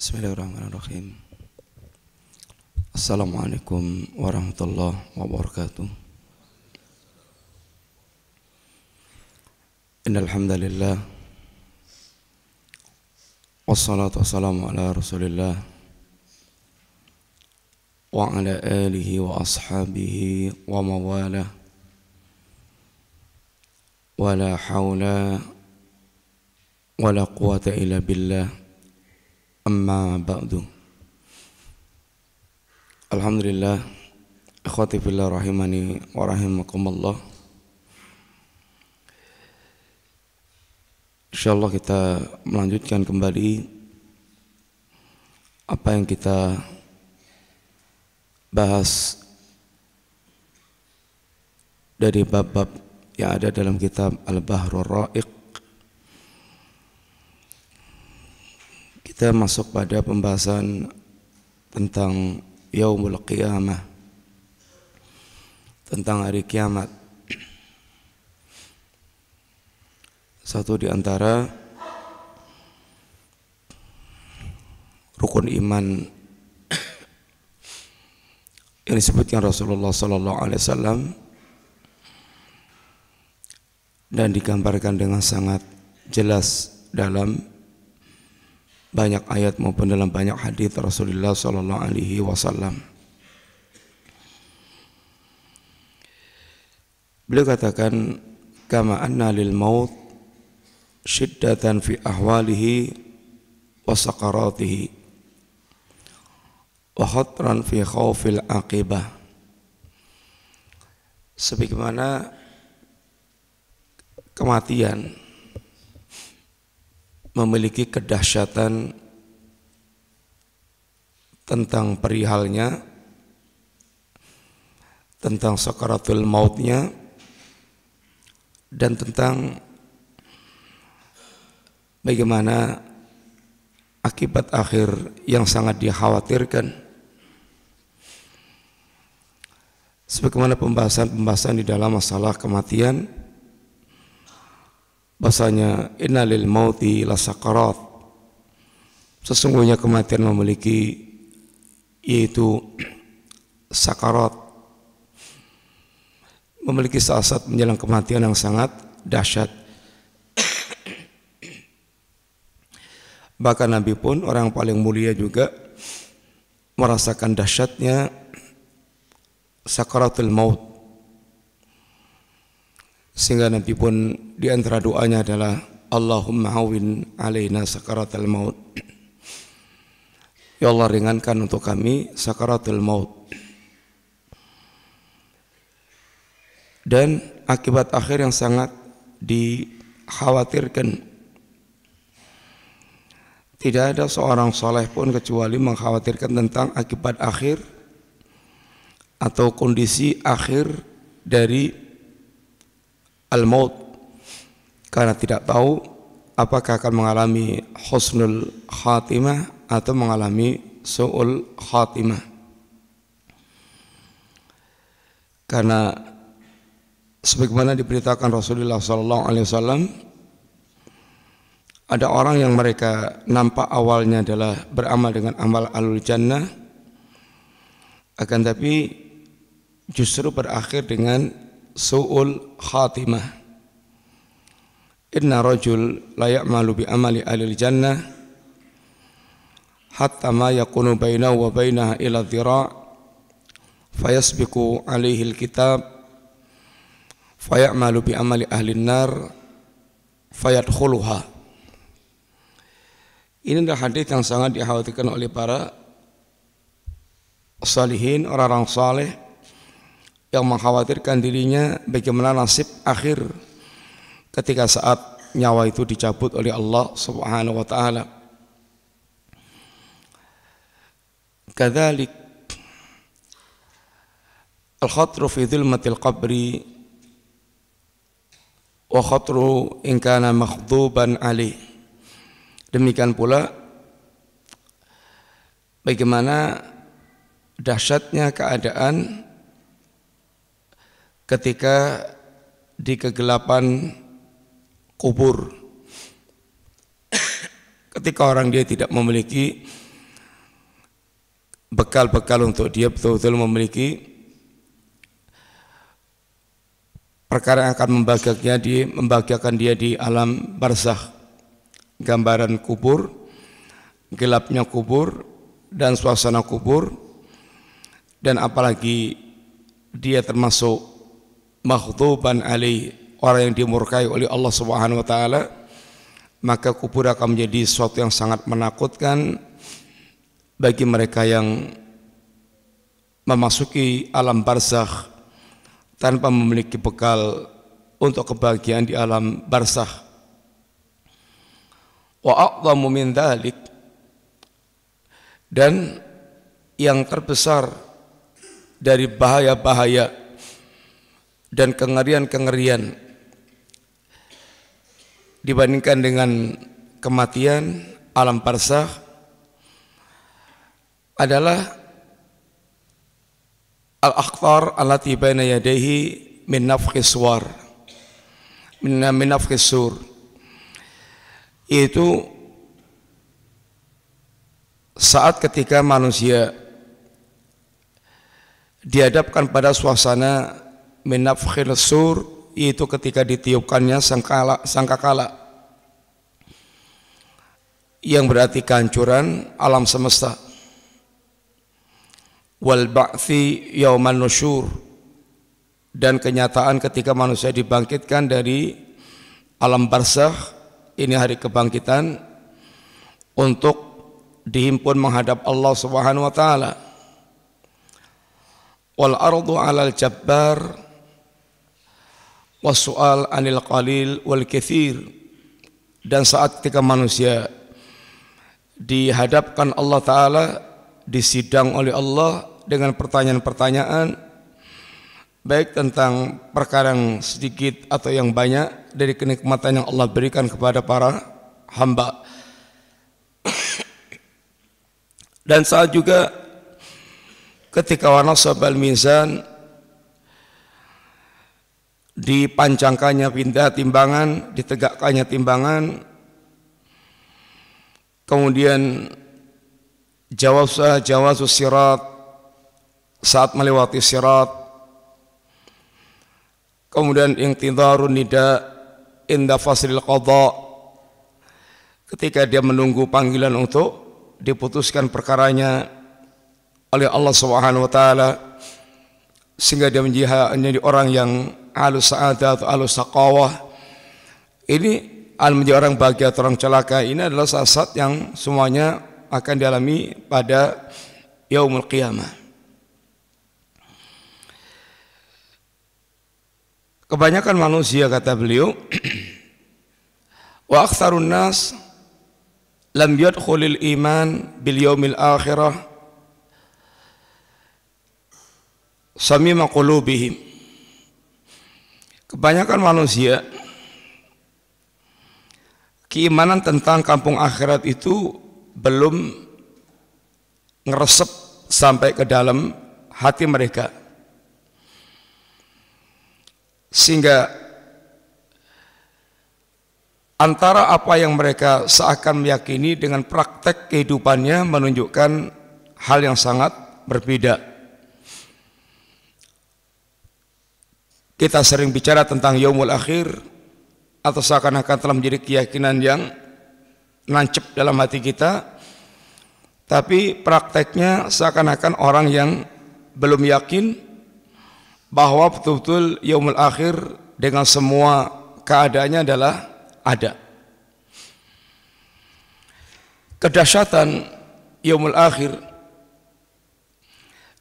Bismillahirrahmanirrahim. Assalamualaikum warahmatullahi wabarakatuh. Innal hamdalillah wassalatu wassalamu ala Rasulillah wa ala alihi wa ashabihi wa mawalah. Wala haula wala quwata illa billah. Amma ba'du. Alhamdulillah, ikhwati fillah rahimani wa rahimakumullah. Insyaallah kita melanjutkan kembali apa yang kita bahas dari bab-bab yang ada dalam kitab Al-Bahrur Ra'iq. Kita masuk pada pembahasan tentang Yaumul Qiyamah, tentang hari kiamat. Satu di antara rukun iman yang disebutkan Rasulullah sallallahu alaihi wasallam dan digambarkan dengan sangat jelas dalam banyak ayat maupun dalam banyak hadis Rasulullah sallallahu alaihi wasallam. Beliau katakan, kama anna lil maut syiddatan fi ahwalihi wa sakaratihi wa khatran fi khawfil aqibah. Sebagaimana kematian memiliki kedahsyatan tentang perihalnya, tentang sakaratul mautnya, dan tentang bagaimana akibat akhir yang sangat dikhawatirkan. Sebagaimana pembahasan di dalam masalah kematian, bahasanya inna lil mauti la sakarat, sesungguhnya kematian memiliki yaitu sakarat, memiliki saat-saat menjelang kematian yang sangat dahsyat. Bahkan Nabi pun, orang paling mulia juga, merasakan dahsyatnya sakaratul maut, sehingga Nabi pun di antara doanya adalah Allahumma hawwin alaina sakaratul maut. Ya Allah, ringankan untuk kami sakaratul maut. Dan akibat akhir yang sangat dikhawatirkan. Tidak ada seorang saleh pun kecuali mengkhawatirkan tentang akibat akhir atau kondisi akhir dari al-maut, karena tidak tahu apakah akan mengalami husnul khatimah atau mengalami su'ul khatimah. Karena sebagaimana diberitakan Rasulullah sallallahu alaihi wasallam, ada orang yang mereka nampak awalnya adalah beramal dengan amal alul jannah, akan tapi justru berakhir dengan su'ul khatimah. Inna rajul la ya'malu bi amali alil jannah hatta ma yakunu bainahu wa bainaha ila dhira' fayasbiqu alaihi alkitab fayamalu bi amali ahli nar fayadkhuluha. Ini adalah hadis yang sangat dikhawatirkan oleh para salihin, orang-orang saleh, yang mengkhawatirkan dirinya bagaimana nasib akhir ketika saat nyawa itu dicabut oleh Allah Subhanahu wa taala. Kadzalik al-khatru fi dhulmatil qabri wa khatru in kana makhduban alaih. Demikian pula bagaimana dahsyatnya keadaan ketika di kegelapan kubur, ketika orang dia tidak memiliki bekal-bekal untuk dia betul-betul memiliki perkara yang akan membahagiakan dia di alam barzakh. Gambaran kubur, gelapnya kubur dan suasana kubur, dan apalagi dia termasuk maghduban alaih, orang yang dimurkai oleh Allah Subhanahu wa taala, maka kubur akan menjadi sesuatu yang sangat menakutkan bagi mereka yang memasuki alam barzakh tanpa memiliki bekal untuk kebahagiaan di alam barzakh. Wa a'dhamu min dzalik, dan yang terbesar dari bahaya-bahaya dan kengerian-kengerian dibandingkan dengan kematian alam barzakh adalah al-akhtar allati baina yadayhi min nafkhis suwar, min nafkhis sur, yaitu saat ketika manusia dihadapkan pada suasana min nafkhil sur, yaitu ketika ditiupkannya sangkakala yang berarti kehancuran alam semesta, wal ba'thi yauman nusyur, dan kenyataan ketika manusia dibangkitkan dari alam barzakh, ini hari kebangkitan untuk dihimpun menghadap Allah Subhanahu wa taala. Wal ardu 'alal jabbar wasu'al 'anil qalil wal katsir, dan saat ketika manusia dihadapkan Allah taala, disidang oleh Allah dengan pertanyaan-pertanyaan, baik tentang perkara yang sedikit atau yang banyak dari kenikmatan yang Allah berikan kepada para hamba. Dan saat juga ketika wanasabal mizan, dipancangkannya timbangan, ditegakkannya timbangan, kemudian jawazus sirat, saat melewati sirat, kemudian intidharun nida inda faslil qadha, ketika dia menunggu panggilan untuk diputuskan perkaranya oleh Allah Subhanahu wa taala, sehingga dia menjadi orang yang ahlus sa'adah atau ahlus saqawah. Ini menjadi orang bahagia atau orang celaka. Ini adalah saat yang semuanya akan dialami pada yaumul qiyamah. Kebanyakan manusia, kata beliau, wa aktsarun nas lam yadkhulil iman bil yaumil akhirah samima qulubihim. Kebanyakan manusia keimanan tentang kampung akhirat itu belum ngeresep sampai ke dalam hati mereka, sehingga antara apa yang mereka seakan meyakini dengan praktek kehidupannya menunjukkan hal yang sangat berbeda. Kita sering bicara tentang yaumul akhir, atau seakan-akan telah menjadi keyakinan yang nancep dalam hati kita, tapi prakteknya seakan-akan orang yang belum yakin bahwa betul-betul yaumul akhir dengan semua keadaannya adalah ada. Kedahsyatan yaumul akhir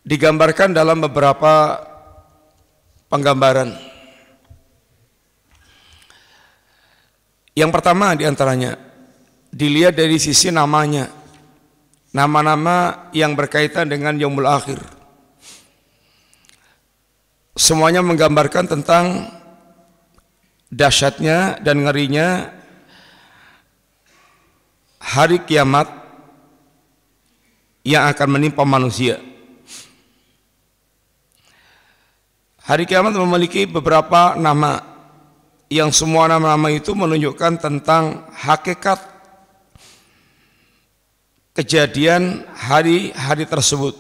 digambarkan dalam beberapa penggambaran. Yang pertama diantaranya dilihat dari sisi namanya, nama-nama yang berkaitan dengan yaumul akhir. Semuanya menggambarkan tentang dahsyatnya dan ngerinya hari kiamat yang akan menimpa manusia. Hari kiamat memiliki beberapa nama, yang semua nama-nama itu menunjukkan tentang hakikat kejadian hari-hari tersebut.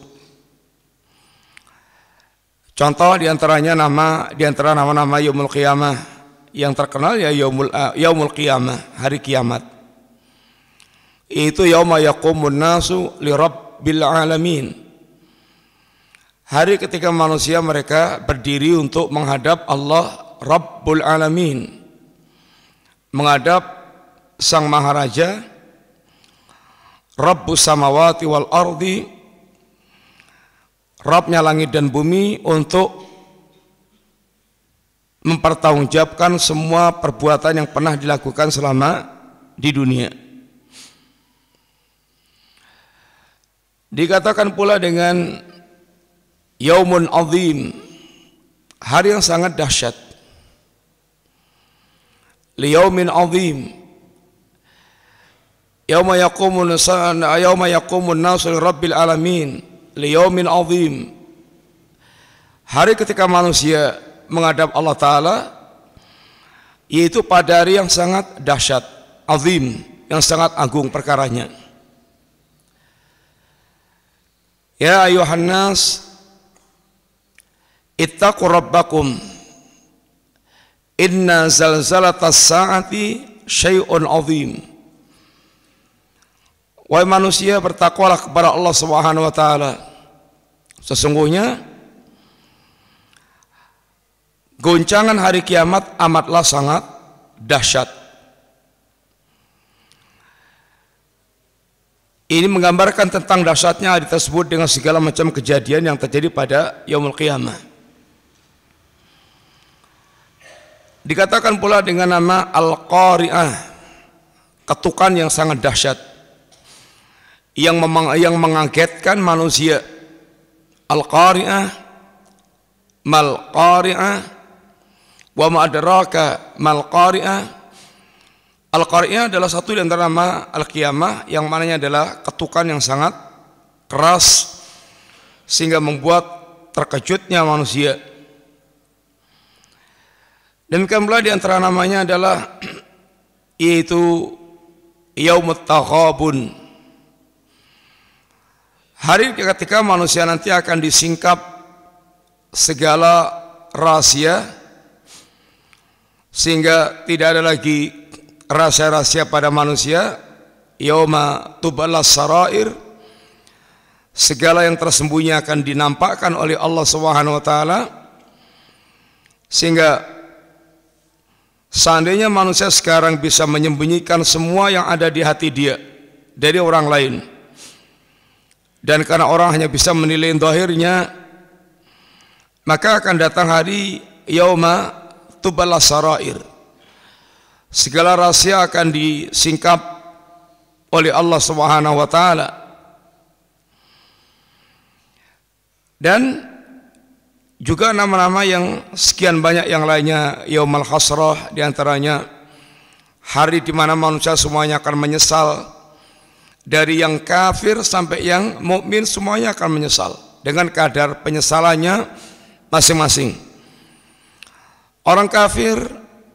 Contoh diantaranya nama-nama Yaumul Qiyamah yang terkenal ya Yaumul Qiyamah, hari kiamat. Itu yauma yaqumun nasu li rabbil alamin. Hari ketika manusia mereka berdiri untuk menghadap Allah Rabbul Alamin, menghadap Sang Maharaja, Rabbus samawati wal ardi, Rabbnya langit dan bumi, untuk mempertanggungjawabkan semua perbuatan yang pernah dilakukan selama di dunia. Dikatakan pula dengan Yaumun azim, hari yang sangat dahsyat. Liyaumin azim, yauma yaqumun nasu lirabbil alamin, liyaumin azim, hari ketika manusia menghadap Allah Ta'ala, yaitu pada hari yang sangat dahsyat, azim, yang sangat agung perkaranya. Ya ayuhan nas, ittaqu rabbakum, inna zalzalatas sa'ati syai'un azim. Wahai manusia, bertakwalah kepada Allah Subhanahu wa taala. Sesungguhnya goncangan hari kiamat amatlah sangat dahsyat. Ini menggambarkan tentang dahsyatnya hari tersebut dengan segala macam kejadian yang terjadi pada Yaumul Qiyamah. Dikatakan pula dengan nama Al-Qari'ah, ketukan yang sangat dahsyat, yang mengagetkan manusia. Al-Qari'ah, mal Qari'ah, wa ma adraka mal Qari'ah. Al-Qari'ah adalah satu di antara nama Al-Qiyamah, yang mananya adalah ketukan yang sangat keras sehingga membuat terkejutnya manusia. Demikian pula di antara namanya adalah yaitu Yaumut Taghabun, hari ketika manusia nanti akan disingkap segala rahasia sehingga tidak ada lagi rahasia-rahasia pada manusia. Yauma tuballas sarair, segala yang tersembunyi akan dinampakkan oleh Allah Subhanahu wa taala, sehingga seandainya manusia sekarang bisa menyembunyikan semua yang ada di hati dia dari orang lain, dan karena orang hanya bisa menilai zahirnya, maka akan datang hari yauma tuballas sarair, segala rahasia akan disingkap oleh Allah Subhanahu wa taala. Dan juga nama-nama yang sekian banyak yang lainnya, Yaumul Hasrah, diantaranya hari di mana manusia semuanya akan menyesal, dari yang kafir sampai yang mukmin semuanya akan menyesal dengan kadar penyesalannya masing-masing. Orang kafir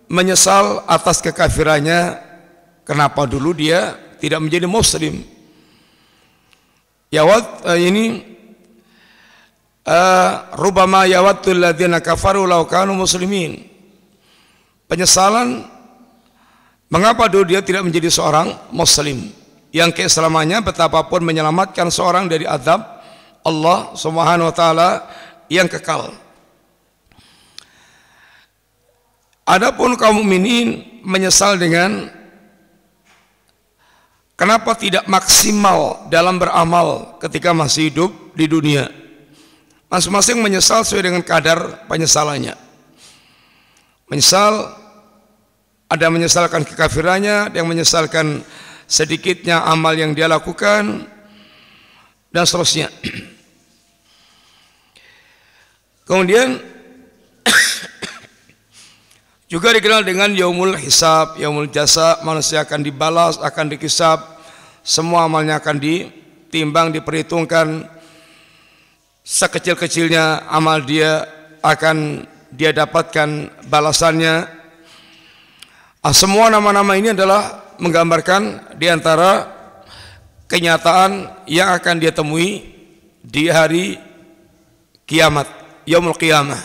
menyesal atas kekafirannya, kenapa dulu dia tidak menjadi muslim. Rubama yawadul ladzina kafaru law kanu muslimin. Penyesalan mengapa dulu dia tidak menjadi seorang muslim, yang keislamannya betapapun menyelamatkan seorang dari azab Allah Subhanahu wa taala yang kekal. Adapun kaum mukminin menyesal dengan kenapa tidak maksimal dalam beramal ketika masih hidup di dunia. Masing-masing menyesal sesuai dengan kadar penyesalannya. Menyesal, ada menyesalkan kekafirannya, ada yang menyesalkan sedikitnya amal yang dia lakukan, dan seterusnya. Kemudian juga dikenal dengan Yaumul Hisab, Yaumul Jasa, manusia akan dibalas, akan dikisab, semua amalnya akan ditimbang, diperhitungkan. Sekecil-kecilnya amal dia akan dia dapatkan balasannya. Semua nama-nama ini adalah menggambarkan diantara kenyataan yang akan dia temui di hari kiamat, yaumul qiyamah,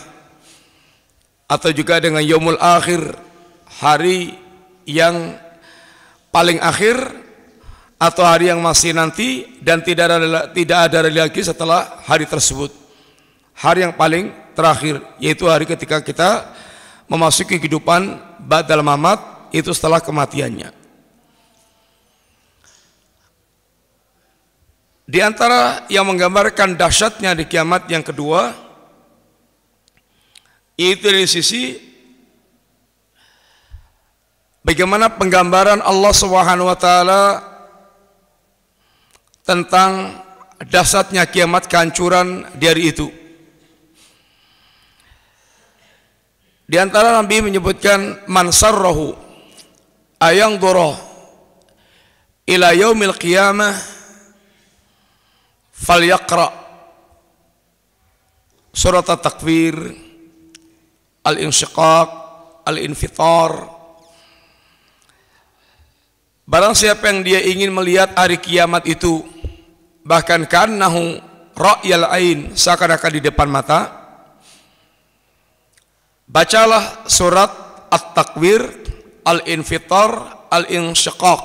atau juga dengan yaumul akhir, hari yang paling akhir atau hari yang masih nanti dan tidak ada lagi setelah hari tersebut. Hari yang paling terakhir, yaitu hari ketika kita memasuki kehidupan ba'dal mamat, itu setelah kematiannya. Di antara yang menggambarkan dahsyatnya di kiamat yang kedua, itu dari sisi bagaimana penggambaran Allah Subhanahu wa taala tentang dahsyatnya kiamat, kehancuran di hari itu. Di antara Nabi menyebutkan man sarrahu ayang doroh ila yaumil qiyamah falyaqra surat at-takwir, al-insyiqaq, al-infitar. Barang siapa yang dia ingin melihat hari kiamat itu, bahkan kannahu ra'yal ain, seakan-akan di depan mata, bacalah surat at-takwir, al-infitar, al-insyiqaq.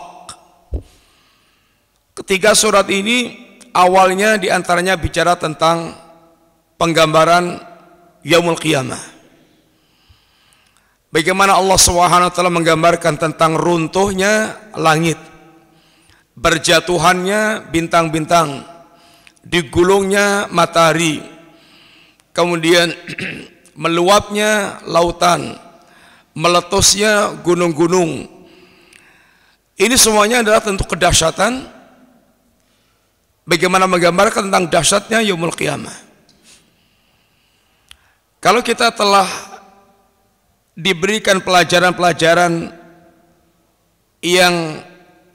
Ketiga surat ini awalnya diantaranya bicara tentang penggambaran yaumul qiyamah. Bagaimana Allah Subhanahu wa taala menggambarkan tentang runtuhnya langit, berjatuhannya bintang-bintang, digulungnya matahari, kemudian meluapnya lautan, meletusnya gunung-gunung. Ini semuanya adalah tentu kedahsyatan. Bagaimana menggambarkan tentang dahsyatnya yaumul qiyamah. Kalau kita telah diberikan pelajaran-pelajaran yang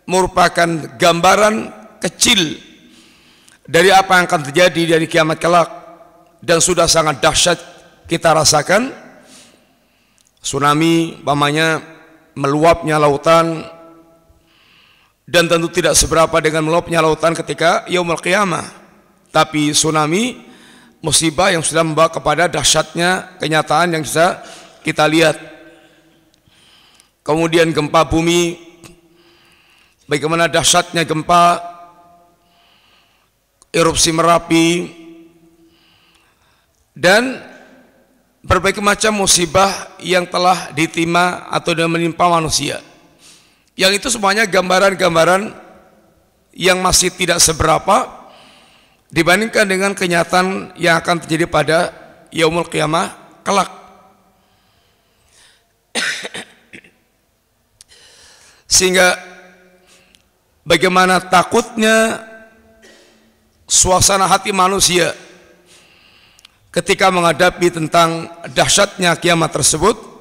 merupakan gambaran kecil dari apa yang akan terjadi dari kiamat kelak, dan sudah sangat dahsyat kita rasakan, tsunami, umpamanya meluapnya lautan, dan tentu tidak seberapa dengan meluapnya lautan ketika yaumul qiyamah. Tapi tsunami, musibah yang sudah membawa kepada dahsyatnya kenyataan yang bisa kita lihat. Kemudian gempa bumi, bagaimana dahsyatnya gempa, erupsi Merapi, dan berbagai macam musibah yang telah ditimpa atau menimpa manusia. Yang itu semuanya gambaran-gambaran yang masih tidak seberapa dibandingkan dengan kenyataan yang akan terjadi pada yaumul qiyamah kelak. Sehingga bagaimana takutnya suasana hati manusia ketika menghadapi tentang dahsyatnya kiamat tersebut,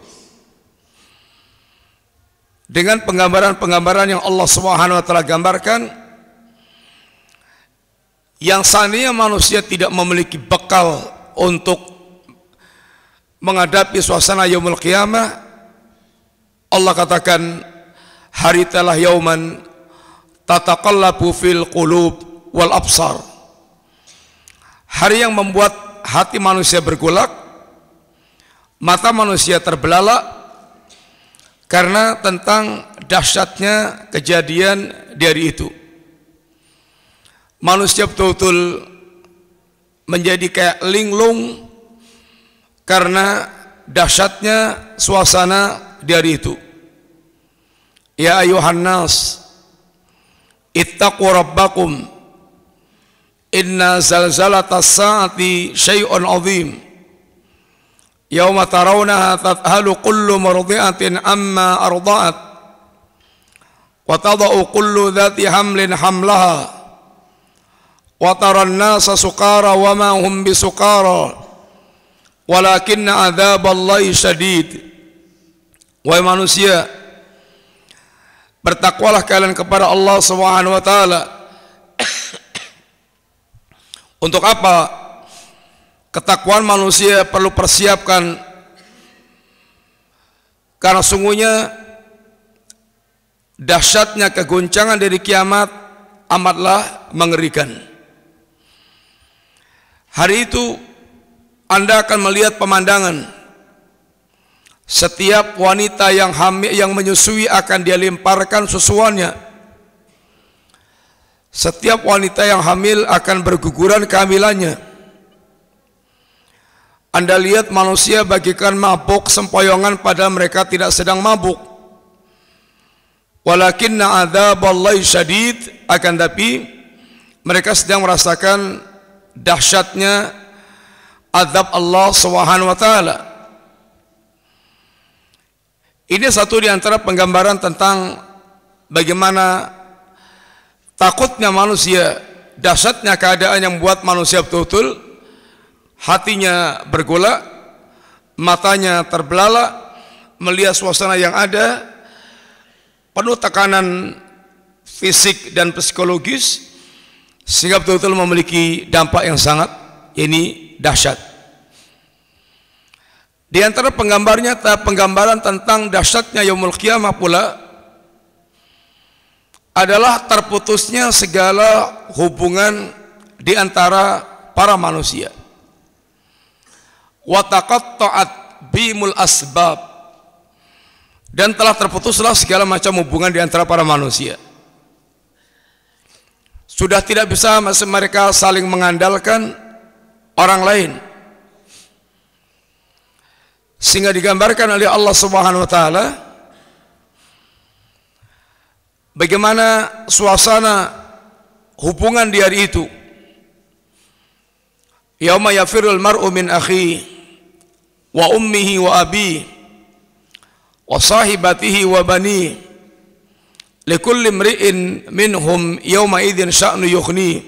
dengan penggambaran-penggambaran yang Allah Subhanahu wa taala gambarkan, yang seandainya manusia tidak memiliki bekal untuk menghadapi suasana yaumul qiyamah, Allah katakan hari telah yauman tataqallabu fil qulub wal absar, hari yang membuat hati manusia bergolak, mata manusia terbelalak, karena tentang dahsyatnya kejadian di hari itu. Manusia betul-betul menjadi kayak linglung karena dahsyatnya suasana di hari itu. Ya ayuhan nas, ittaqu rabbakum, inna zalzalatas saati syai'un azim. Yauma tarawnaha tadhalu kullu murdi'atin amma arda'at wa tada'u kullu dhati hamlin hamlaha wa taran nasa sukara wa ma hum bisukara walakinna adzaballahi syadid. Wahai manusia, bertakwalah kalian kepada Allah Subhanahu wa taala. Untuk apa? Ketakwaan manusia perlu persiapkan, karena sungguhnya dahsyatnya kegoncangan dari kiamat amatlah mengerikan. Hari itu Anda akan melihat pemandangan setiap wanita yang hamil, yang menyusui akan dia lemparkan susuannya. Setiap wanita yang hamil akan berguguran kehamilannya. Anda lihat manusia bagikan mabuk sempoyongan padahal mereka tidak sedang mabuk. Walakinna adzaballahi syadid, akan tapi mereka sedang merasakan dahsyatnya azab Allah Subhanahu wa taala. Ini satu di antara penggambaran tentang bagaimana takutnya manusia, dahsyatnya keadaan yang membuat manusia betul-betul hatinya bergolak, matanya terbelalak melihat suasana yang ada penuh tekanan fisik dan psikologis, sehingga betul-betul memiliki dampak yang sangat dahsyat. Di antara penggambaran tentang dahsyatnya yaumul qiyamah pula adalah terputusnya segala hubungan di antara para manusia. Wa taqatta'at bimul asbab, dan telah terputuslah segala macam hubungan di antara para manusia. Sudah tidak bisa mereka saling mengandalkan orang lain, sehingga digambarkan oleh Allah Subhanahu wa taala bagaimana suasana hubungan di hari itu. Yauma yafirul mar'u min akhihi wa ummihi wa abihi wa sahibatihi wa banihi likulli imri'in minhum yauma idzin sya'nu yughni.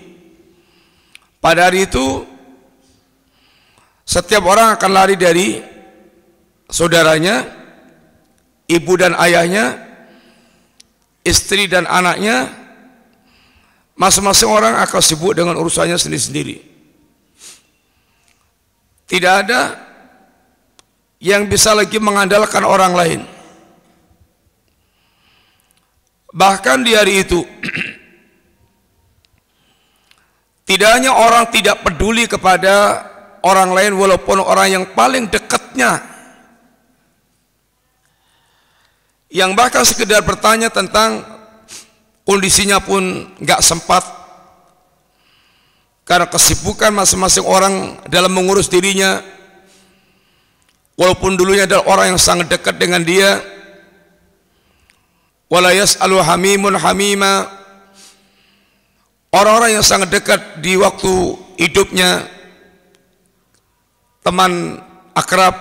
Pada hari itu setiap orang akan lari dari saudaranya, ibu dan ayahnya, istri dan anaknya. Masing-masing orang akan sibuk dengan urusannya sendiri-sendiri. Tidak ada yang bisa lagi mengandalkan orang lain. Bahkan di hari itu tidak hanya orang tidak peduli kepada orang lain walaupun orang yang paling dekatnya, yang bahkan sekedar bertanya tentang kondisinya pun nggak sempat karena kesibukan masing-masing orang dalam mengurus dirinya, walaupun dulunya adalah orang yang sangat dekat dengan dia. Wala yas'alu hamimun hamima, orang-orang yang sangat dekat di waktu hidupnya, teman akrab,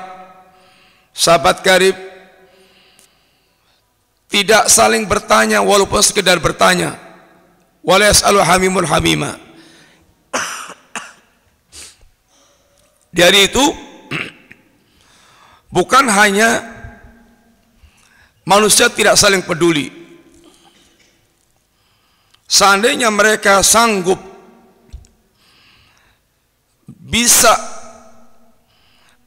sahabat karib, tidak saling bertanya walaupun sekedar bertanya. Wala yas'alu hamimun hamima. Di hari itu bukan hanya manusia tidak saling peduli. Seandainya mereka sanggup bisa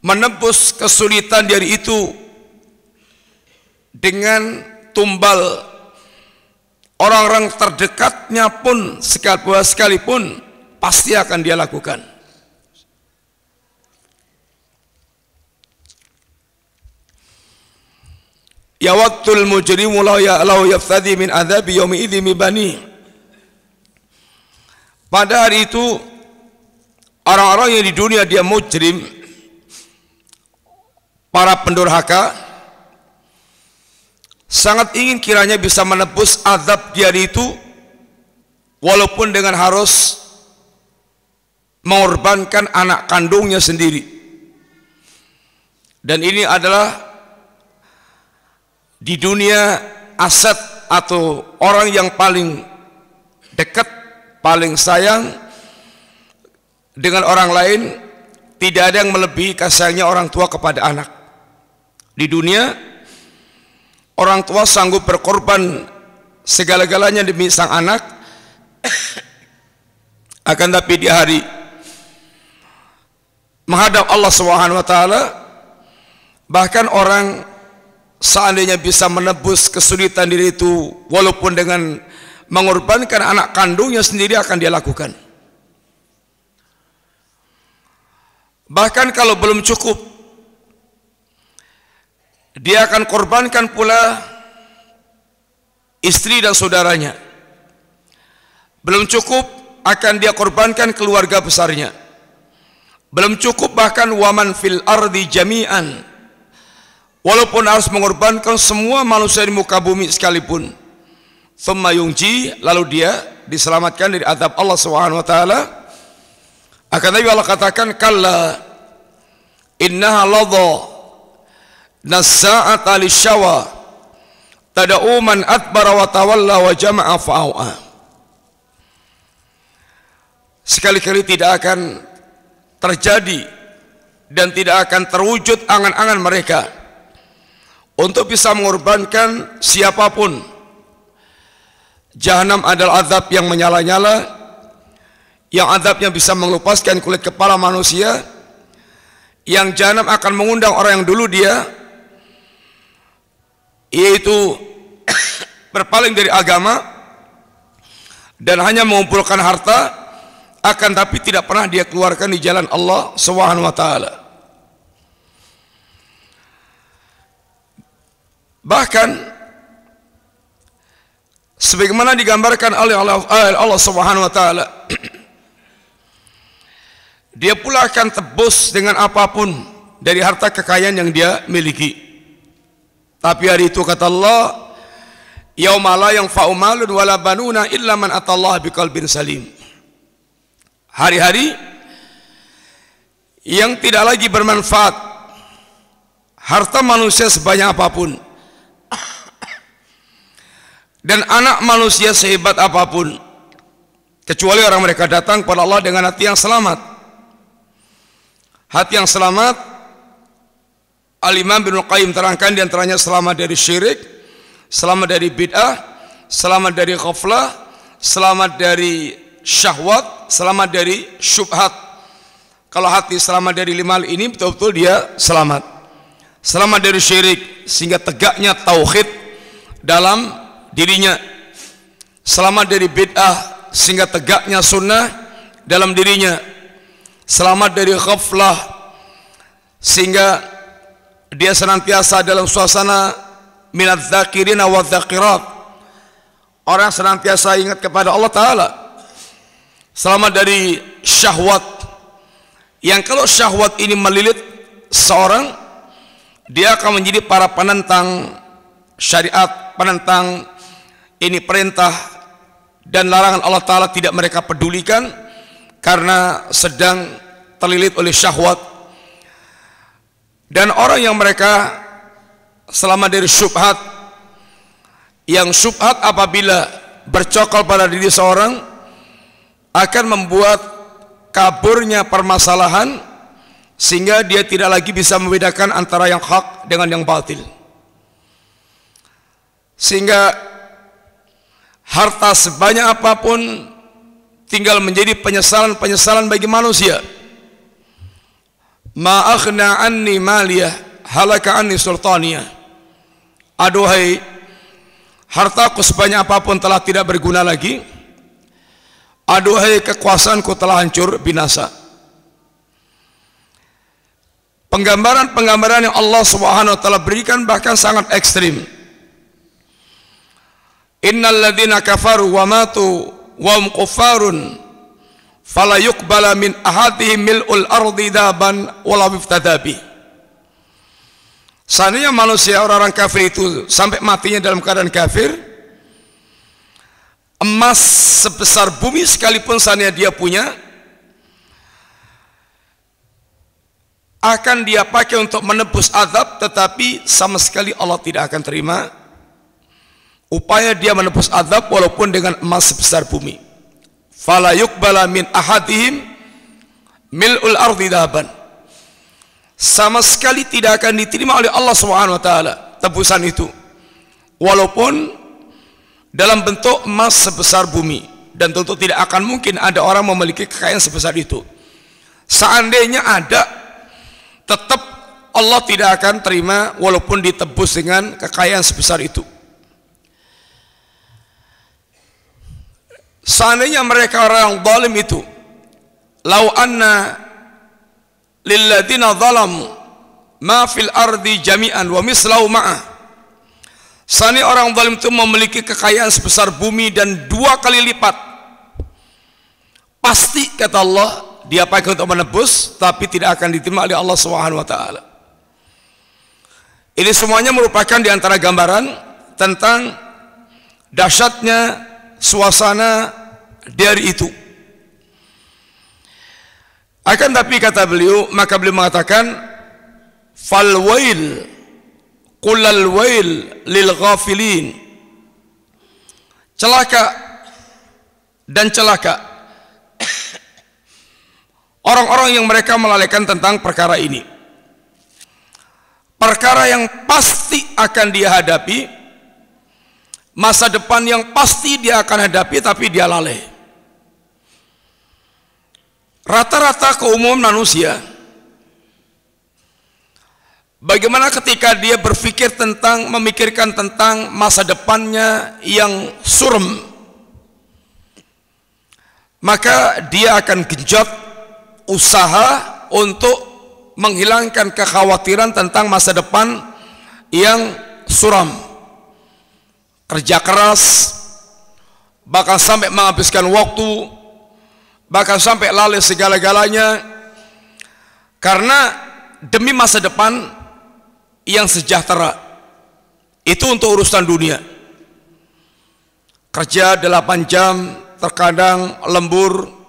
menembus kesulitan di hari itu dengan tumbal orang-orang terdekatnya pun sekalipun pasti akan dia lakukan. Yawadul mujrimu law yaftadi min adzabi yaumi idzin bani. Pada hari itu orang-orang yang di dunia dia mujrim, para pendurhaka, sangat ingin kiranya bisa menebus azab di hari itu walaupun dengan harus mengorbankan anak kandungnya sendiri. Dan ini adalah di dunia aset atau orang yang paling dekat, paling sayang dengan orang lain. Tidak ada yang melebihi kasihnya orang tua kepada anak. Di dunia orang tua sanggup berkorban segala-galanya demi sang anak. Akan tapi di hari menghadap Allah Subhanahu wa taala, bahkan orang seandainya bisa menebus kesulitan diri itu walaupun dengan mengorbankan anak kandungnya sendiri akan dia lakukan. Bahkan kalau belum cukup, dia akan korbankan pula istri dan saudaranya. Belum cukup, akan dia korbankan keluarga besarnya. Belum cukup, bahkan waman fil ardi jami'an, walaupun harus mengorbankan semua manusia di muka bumi sekalipun. Thumma yunji, lalu dia diselamatkan dari azab Allah Subhanahu wa taala. Akan tapi Allah katakan, kalla innaha ladha nassa'ata lisyawa tad'u man adbara wa tawalla wa jama'a fa'au'a. Sekali-kali tidak akan terjadi dan tidak akan terwujud angan-angan mereka untuk bisa mengorbankan siapapun. Jahanam adalah azab yang menyala-nyala, yang azabnya bisa mengelupaskan kulit kepala manusia, yang jahanam akan mengundang orang yang dulu dia yaitu berpaling dari agama dan hanya mengumpulkan harta, akan tapi tidak pernah dia keluarkan di jalan Allah Subhanahu wa taala. Bahkan sebagaimana digambarkan oleh Allah Subhanahu wa taala, dia pula akan tebus dengan apapun dari harta kekayaan yang dia miliki. Tapi hari itu kata Allah, yauma la yanfa'u malun wala banuna illa man atallaha biqalbin salim. Hari-hari yang tidak lagi bermanfaat harta manusia sebanyak apapun dan anak manusia sehebat apapun, kecuali orang mereka datang kepada Allah dengan hati yang selamat. Hati yang selamat, Al-Imam Ibnu Qayyim terangkan, di antaranya selamat dari syirik, selamat dari bid'ah, selamat dari ghaflah, selamat dari syahwat, selamat dari syubhat. Kalau hati selamat dari 5 hal ini, betul-betul dia selamat. Selamat dari syirik sehingga tegaknya tauhid dalam dirinya. Selamat dari bid'ah sehingga tegaknya sunnah dalam dirinya. Selamat dari ghaflah sehingga dia senantiasa dalam suasana minadz dzakirina wadz dzakirat, orang senantiasa ingat kepada Allah Ta'ala. Selamat dari syahwat, yang kalau syahwat ini melilit seorang, dia akan menjadi para penentang syariat, penentang ini perintah dan larangan Allah Ta'ala tidak mereka pedulikan karena sedang terlilit oleh syahwat. Dan orang yang mereka selamat dari syubhat, yang syubhat apabila bercokol pada diri seorang akan membuat kaburnya permasalahan sehingga dia tidak lagi bisa membedakan antara yang hak dengan yang batil, sehingga harta sebanyak apapun tinggal menjadi penyesalan bagi manusia. Ma aghna anni maliyah halaka anni sultaniyah. Aduhai, hartaku sebanyak apapun telah tidak berguna lagi. Aduhai, kekuasaanku telah hancur binasa. Penggambaran-penggambaran yang Allah Subhanahu wa taala berikan bahkan sangat ekstrim. Innal ladzina kafaru wa matu wa hum kuffarun fala yuqbala min ahadihim mil'ul ardi daban wala miftadabi. Seandainya manusia, orang-orang kafir itu sampai matinya dalam keadaan kafir, emas sebesar bumi sekalipun seandainya dia punya, akan dia pakai untuk menebus azab, tetapi sama sekali Allah tidak akan terima upaya dia menebus azab walaupun dengan emas sebesar bumi. Fala yuqbala min ahadihim mil'ul ardi daban. Sama sekali tidak akan diterima oleh Allah Subhanahu wa taala tebusan itu, walaupun dalam bentuk emas sebesar bumi. Dan tentu tidak akan mungkin ada orang memiliki kekayaan sebesar itu. Seandainya ada, tetap Allah tidak akan terima walaupun ditebus dengan kekayaan sebesar itu. seandainya mereka orang zalim itu, lau anna lilladzina zalamu ma fil ardi jami'an wa mislahu ma'ah, seandainya orang zalim itu memiliki kekayaan sebesar bumi dan 2 kali lipat, pasti kata Allah dia pakai untuk menebus, tapi tidak akan diterima oleh Allah Subhanahu wa taala. Ini semuanya merupakan di antara gambaran tentang dahsyatnya suasana dari itu. Akan tapi kata beliau, maka beliau mengatakan fal wail qulal wail lil ghafilin, celaka dan celaka orang-orang yang mereka melalaikan tentang perkara ini, perkara yang pasti akan dia hadapi, masa depan yang pasti dia akan hadapi, tapi dia lalai. Rata-rata keumuman manusia, bagaimana ketika dia berpikir tentang, memikirkan tentang masa depannya yang suram, maka dia akan genjot usaha untuk menghilangkan kekhawatiran tentang masa depan yang suram. Kerja keras, bahkan sampai menghabiskan waktu, bahkan sampai lalai segala-galanya, karena demi masa depan yang sejahtera. Itu untuk urusan dunia. Kerja 8 jam, terkadang lembur,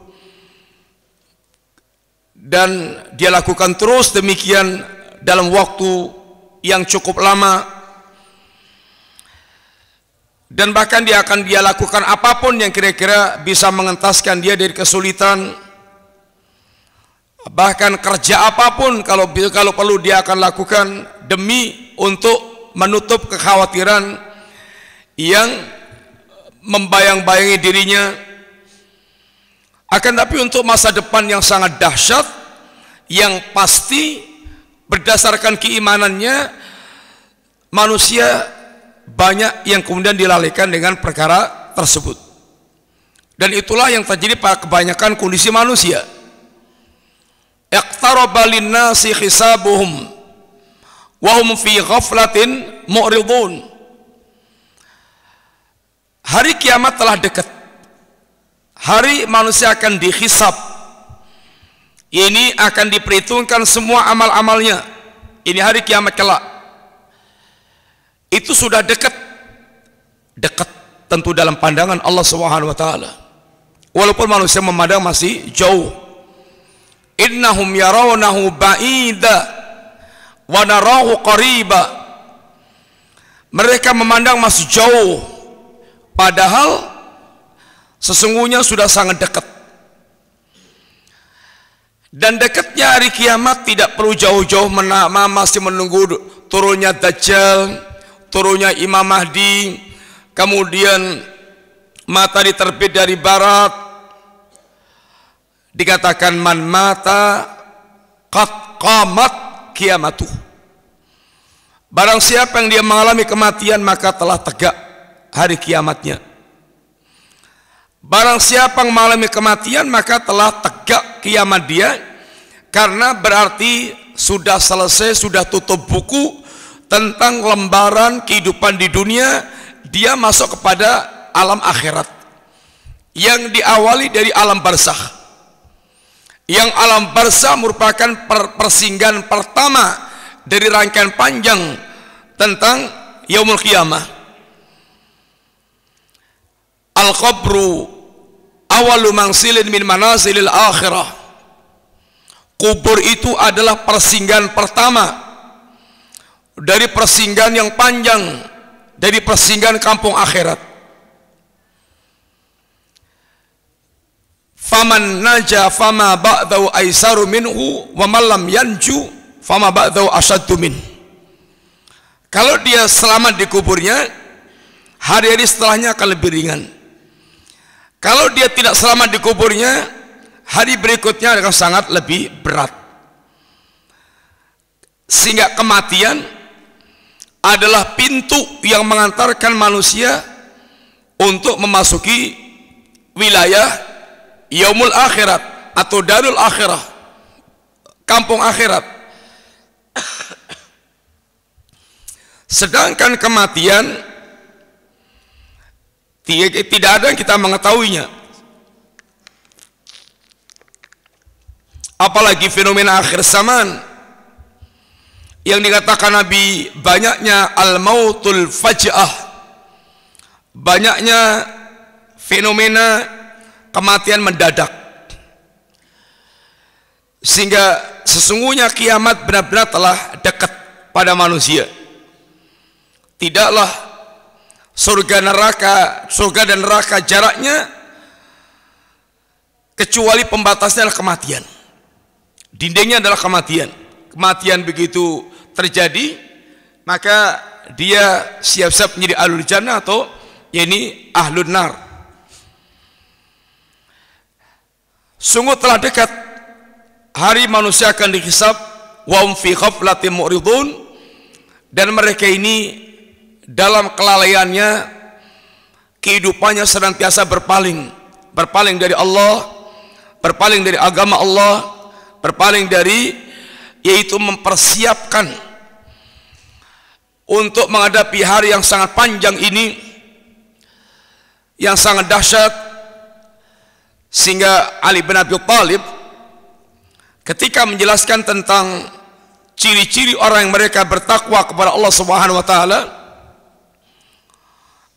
dan dia lakukan terus demikian dalam waktu yang cukup lama, dan bahkan dia lakukan apapun yang kira-kira bisa mengentaskan dia dari kesulitan. Bahkan kerja apapun kalau perlu dia akan lakukan demi untuk menutup kekhawatiran yang membayang-bayangi dirinya. Akan tapi untuk masa depan yang sangat dahsyat, yang pasti berdasarkan keimanannya, manusia banyak yang kemudian dilalaikan dengan perkara tersebut. Dan itulah yang terjadi pada kebanyakan kondisi manusia. Iqtaraba linnasi hisabuhum wa hum fi ghaflatin mu'ridun. Hari kiamat telah dekat. Hari manusia akan dihisab. Ini akan diperhitungkan semua amal-amalnya. Ini hari kiamat kelak. Itu sudah dekat. Dekat tentu dalam pandangan Allah Subhanahu wa taala. Walaupun manusia memandang masih jauh. Innahum yarawnahu ba'ida wa narahu qariba. Mereka memandang masih jauh, padahal sesungguhnya sudah sangat dekat. Dan dekatnya hari kiamat tidak perlu jauh-jauh, masih menunggu turunnya Dajjal, turunnya Imam Mahdi, kemudian matahari terbit dari barat. Dikatakan man mata qad qamat kiamatuh. Barang siapa yang dia mengalami kematian, maka telah tegak hari kiamatnya. Barang siapa yang mengalami kematian, maka telah tegak kiamat dia, karena berarti sudah selesai, sudah tutup buku tentang lembaran kehidupan di dunia. Dia masuk kepada alam akhirat yang diawali dari alam barzakh, yang alam barzakh merupakan persinggahan pertama dari rangkaian panjang tentang yaumul qiyamah. Al-qabru awalu manzilin min manazilil akhirah. Kubur itu adalah persinggahan pertama dari persinggahan yang panjang, dari persinggahan kampung akhirat. Faman naja fama ba'dahu aisaru minhu wa man lam yanju fama ba'dahu asyaddu min. Kalau dia selamat di kuburnya, hari-hari setelahnya akan lebih ringan. Kalau dia tidak selamat di kuburnya, hari berikutnya akan sangat lebih berat. Sehingga kematian adalah pintu yang mengantarkan manusia untuk memasuki wilayah yaumul akhirat atau darul akhirah, kampung akhirat. Sedangkan kematian tidak ada yang kita mengetahuinya, apalagi fenomena akhir zaman yang dikatakan Nabi, banyaknya al-mautul faj'ah, banyaknya fenomena kematian mendadak, sehingga sesungguhnya kiamat benar-benar telah dekat pada manusia. Tidaklah surga dan neraka jaraknya kecuali pembatasnya adalah kematian, dindingnya adalah kematian. Kematian begitu terjadi, maka dia siap-siap menjadi ahlul jannah atau ini ahlun nar. Sungguh telah dekat hari manusia akan dihisab, wa hum fi ghaflatin mu'ridun, dan mereka ini dalam kelalaiannya, kehidupannya senantiasa berpaling dari Allah, berpaling dari agama Allah, berpaling dari, yaitu mempersiapkan untuk menghadapi hari yang sangat panjang ini, yang sangat dahsyat. Sehingga Ali bin Abi Thalib ketika menjelaskan tentang ciri-ciri orang yang mereka bertakwa kepada Allah Subhanahu wa taala,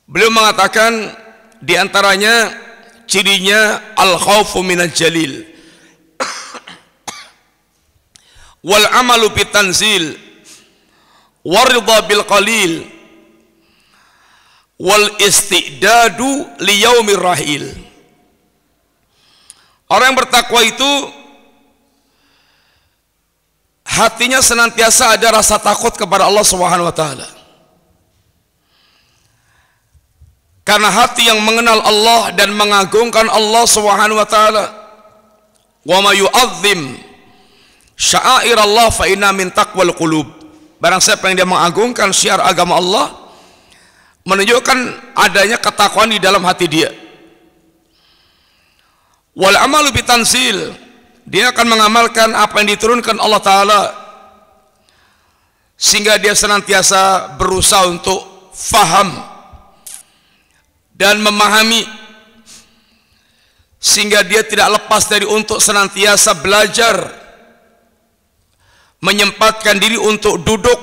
beliau mengatakan di antaranya cirinya al-khaufu minal jalil wal amalu bitanzil waridha bil qalil wal istidadu li yaumir rahil. Orang yang bertakwa itu hatinya senantiasa ada rasa takut kepada Allah Subhanahu wa taala. Karena hati yang mengenal Allah dan mengagungkan Allah Subhanahu wa taala, wa may yu'azzim sya'air Allah fa inna min taqwal qulub. Barang siapa yang dia mengagungkan syiar agama Allah, menunjukkan adanya ketakwaan di dalam hati dia. Wal amalu bitanzil, dia akan mengamalkan apa yang diturunkan Allah taala, sehingga dia senantiasa berusaha untuk faham dan memahami, sehingga dia tidak lepas dari untuk senantiasa belajar, menyempatkan diri untuk duduk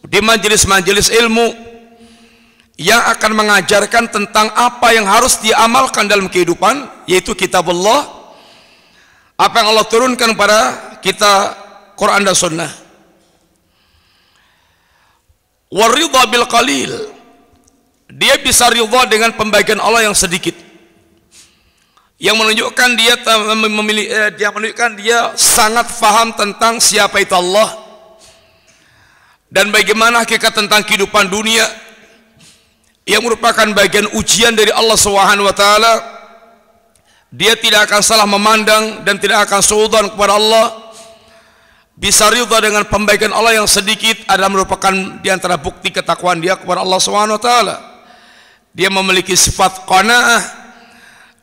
di majelis-majelis ilmu yang akan mengajarkan tentang apa yang harus diamalkan dalam kehidupan, yaitu kitabullah, apa yang Allah turunkan pada kita, Quran dan Sunnah. Waridha bil qalil, dia bisa ridha dengan pembagian Allah yang sedikit, yang menunjukkan dia sangat faham tentang siapa itu Allah dan bagaimana hakikat tentang kehidupan dunia, yang merupakan bagian ujian dari Allah Subhanahu wa taala. Dia tidak akan salah memandang dan tidak akan suudzon kepada Allah. Bisa ridha dengan pembagian Allah yang sedikit adalah merupakan di antara bukti ketakwaan dia kepada Allah Subhanahu wa taala. Dia memiliki sifat qanaah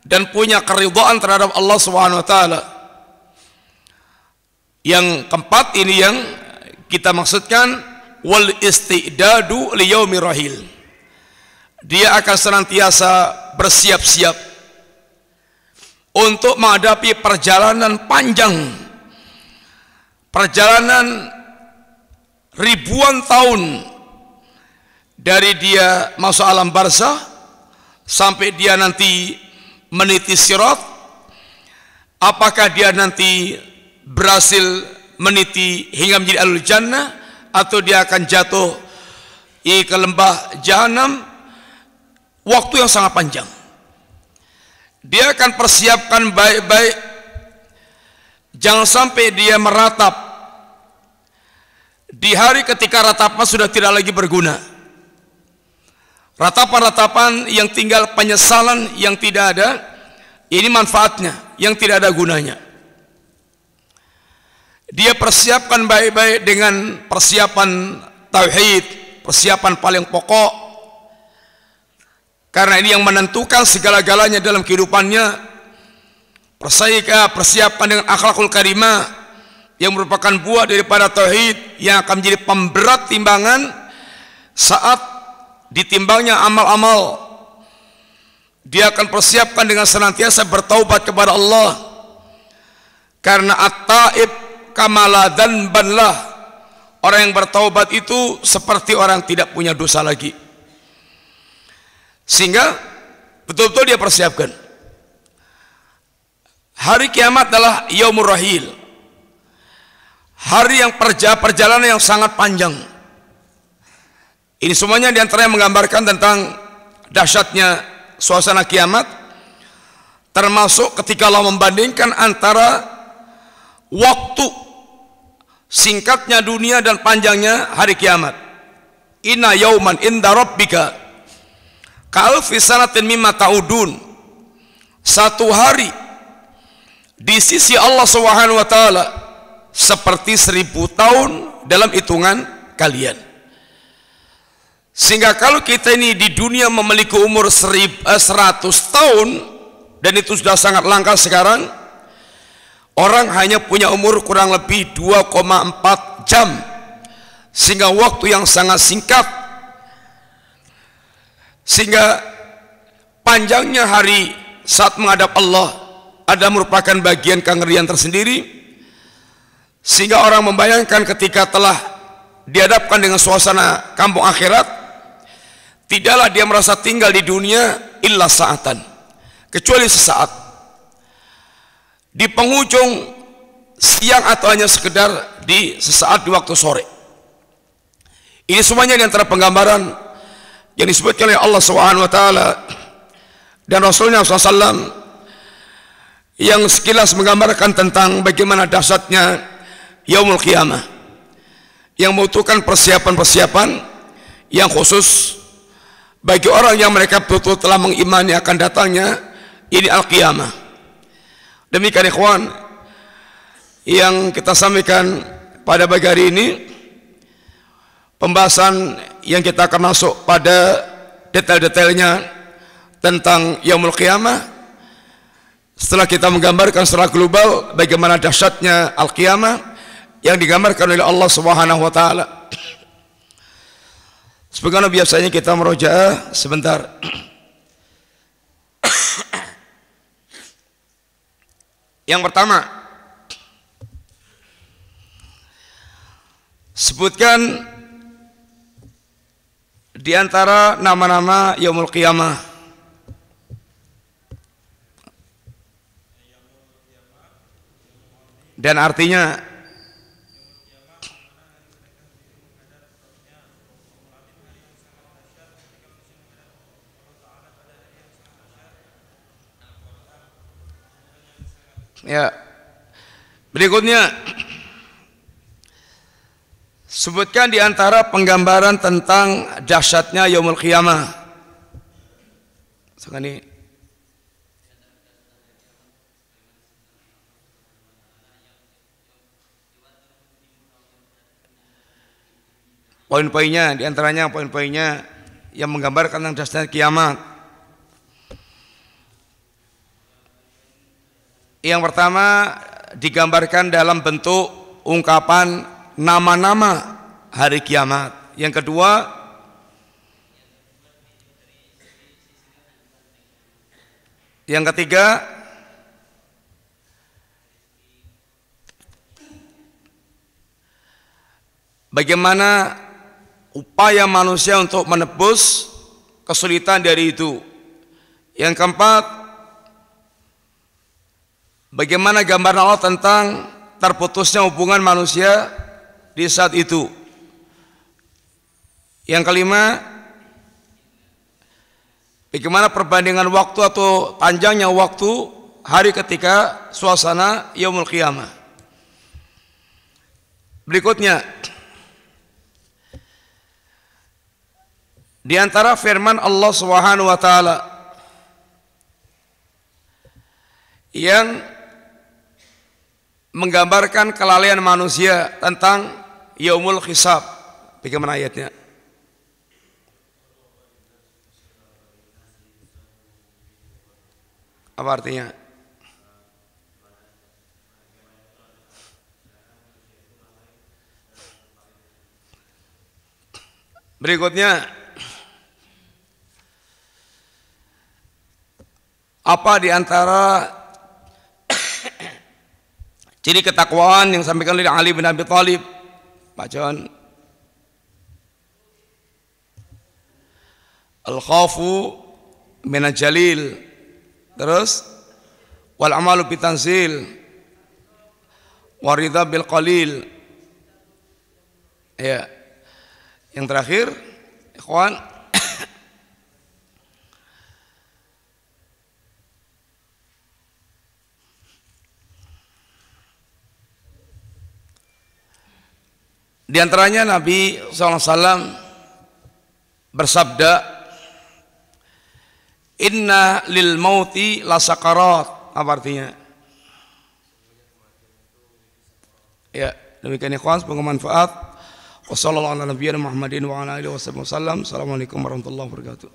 dan punya keridhaan terhadap Allah Subhanahu wa taala. Yang keempat ini yang kita maksudkan, wal istidadu li yaumir rahil. Dia akan senantiasa bersiap-siap untuk menghadapi perjalanan panjang, perjalanan ribuan tahun, dari dia masuk alam barzah sampai dia nanti meniti sirat. Apakah dia nanti berhasil meniti hingga menjadi ahlul jannah, atau dia akan jatuh ke lembah jahanam? Waktu yang sangat panjang. Dia akan persiapkan baik-baik, jangan sampai dia meratap di hari ketika ratapan sudah tidak lagi berguna. Ratapan-ratapan yang tinggal penyesalan yang tidak ada, ini manfaatnya yang tidak ada gunanya. Dia persiapkan baik-baik dengan persiapan tauhid, persiapan paling pokok, Karena ini yang menentukan segala-galanya dalam kehidupannya. Persiapan dengan akhlakul karimah yang merupakan buah daripada tauhid yang akan menjadi pemberat timbangan saat ditimbangnya amal-amal. Dia akan persiapkan dengan senantiasa bertaubat kepada Allah. Karena at-taib kamala dzanbanlah, orang yang bertaubat itu seperti orang tidak punya dosa lagi. Sehingga betul-betul dia persiapkan. Hari kiamat adalah yaumur rahil, hari yang perjalanan yang sangat panjang. Ini semuanya diantaranya menggambarkan tentang dahsyatnya suasana kiamat, termasuk ketika Allah membandingkan antara waktu singkatnya dunia dan panjangnya hari kiamat. Inna yauman inda rabbika ka'alfi sanatin mimma ta'udun. Satu hari di sisi Allah Subhanahu wa taala seperti 1000 tahun dalam hitungan kalian. Sehingga kalau kita ini di dunia memiliki umur 100 tahun, dan itu sudah sangat langka sekarang, orang hanya punya umur kurang lebih 2,4 jam, sehingga waktu yang sangat singkat. Sehingga panjangnya hari saat menghadap Allah ada merupakan bagian kengerian tersendiri, sehingga orang membayangkan ketika telah dihadapkan dengan suasana kampung akhirat, tidaklah dia merasa tinggal di dunia illa sa'atan, kecuali sesaat, di penghujung siang atau hanya sekedar di sesaat di waktu sore. Ini semuanya di antara penggambaran yang disebutkan oleh Allah Subhanahu wa taala dan Rasulnya SAW, yang sekilas menggambarkan tentang bagaimana dahsyatnya yaumul qiyamah, yang membutuhkan persiapan-persiapan yang khusus bagi orang yang mereka betul-betul telah mengimani akan datangnya ini al-qiyamah. Demikian ikhwan yang kita sampaikan pada pagi hari ini, pembahasan yang kita akan masuk pada detail-detailnya tentang yaumul qiyamah. Setelah kita menggambarkan secara global bagaimana dahsyatnya al-qiyamah yang digambarkan oleh Allah Subhanahu wa taala, sebagaimana biasanya kita merojaah sebentar. Yang pertama, sebutkan di antara nama-nama yaumul qiyamah. Dan artinya ya. Berikutnya sebutkan di antara penggambaran tentang dahsyatnya yaumul qiyamah. Sekarang ini poin-poinnya, diantaranya poin-poinnya yang menggambarkan tentang dahsyatnya kiamat. Yang pertama digambarkan dalam bentuk ungkapan nama-nama hari kiamat. Yang kedua yang ketiga bagaimana upaya manusia untuk menebus kesulitan dari itu. Yang keempat, bagaimana gambaran Allah tentang terputusnya hubungan manusia di saat itu. Yang kelima, bagaimana perbandingan waktu atau panjangnya waktu hari ketika suasana yaumul qiyamah. Berikutnya, di antara firman Allah Subhanahu wa taala yang menggambarkan kelalaian manusia tentang yaumul hisab. Bagaimana ayatnya? Apa artinya? Berikutnya, apa di antara ciri ketakwaan yang disampaikan oleh Ali bin Abi Thalib? Bacaan al-khawfu minal jalil, terus wal amalu bitanzil waridha bil qalil. Ya, yang terakhir ikhwan, di antaranya Nabi SAW bersabda, inna lil mauti la sakarat. Apa artinya? Ya, demikian ikhwan, semoga manfaat. Wassalamualaikum warahmatullahi wabarakatuh.